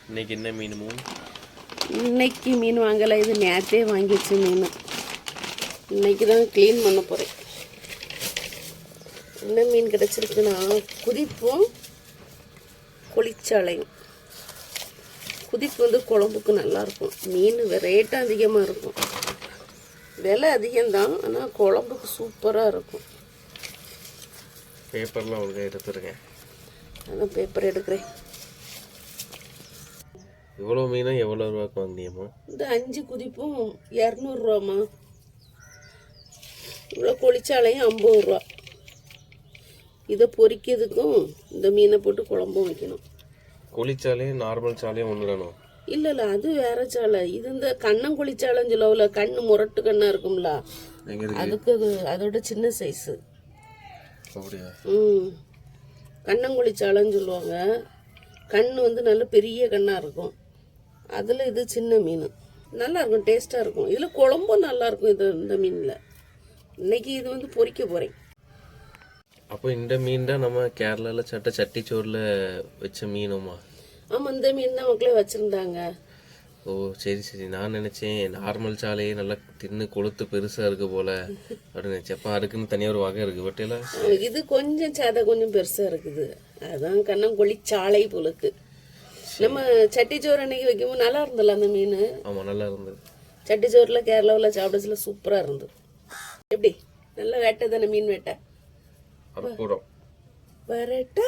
இன்னைக்கு என்ன மீனுமோ? இன்னைக்கு மீன் வாங்கலை, இது நேற்றே வாங்கிச்சு மீன். இன்னைக்கு தான் க்ளீன் பண்ண போகிறேன். என்ன மீன் கிடச்சிருக்குன்னா குதிப்பும் கொளிச்சாலையும். குதிப்பு வந்து குழம்புக்கு நல்லாயிருக்கும். மீன் ரேட்டும் அதிகமாக இருக்கும், விலை அதிகம்தான், ஆனால் குழம்புக்கு சூப்பராக இருக்கும். பேப்பர்லாம் ஒழுங்காக எடுத்துருக்கேன். அதான் பேப்பர் எடுக்கிறேன். இவ்வளோ மீனும் எவ்வளோ ரூபாய்க்கு வாங்கினியம்மா? இந்த 5 குதிப்பும் 200 ரூபாம்மா. இவ்வளோ கொளிச்சாலையும் 50 ரூபா. இதை பொரிக்கிறதுக்கும் இந்த மீனை போட்டு குழம்பும் வைக்கணும். கொளிச்சாலையும் நார்மல் சாலையும் ஒன்று தானோ? இல்லை இல்லை, அது வேற சாலை. இது இந்த கண்ணங்குளிச்சாலைன்னு சொல்லுவோம்ல, கண்ணு முரட்டு கண்ணா இருக்கும்ல, அதுக்கு அது அதோட சின்ன சைஸு. அப்படியா? கண்ணங்குளிச்சாலைன்னு சொல்லுவாங்க. கண் வந்து நல்ல பெரிய கண்ணாக இருக்கும். அதில் இது சின்ன மீன். நல்லா இருக்கும், டேஸ்ட்டாக இருக்கும். இதில் குழம்பும் நல்லாயிருக்கும். இந்த மீனில் இன்னைக்கு இது வந்து பொரிக்க போகிறேன். அப்போ இந்த மீன் தான் நம்ம கேரளாவில் சட்டிச்சோறில் வச்ச மீனுமா? ஆமாம், இந்த மீன் தான் மக்களே வச்சுருந்தாங்க. ஓ சரி சரி. நான் நினச்சேன் நார்மல் சாலையே நல்லா தின்னு கொளுத்து பெருசாக இருக்குது போல் அப்படின்னு நினச்சேன். அப்போ அதுக்குன்னு தனியாக ஒரு வகை இருக்குது. பட்டியல இது கொஞ்சம் சேதை கொஞ்சம் பெருசாக இருக்குது. அதுதான் கண்ணங்குளிச்சாலை போலுக்கு. நம்ம சட்டிச்சோறு அன்னைக்கு வைக்கும்போது நல்லா இருந்தல அந்த மீன். ஆமாம், நல்லா இருந்தது. சட்டிச்சோறில் கேரளாவில் சாப்பிடச்சில் சூப்பராக இருந்தது. எப்படி நல்ல வேட்டை தானே, மீன் வேட்டை. அற்புதம். வரட்டா.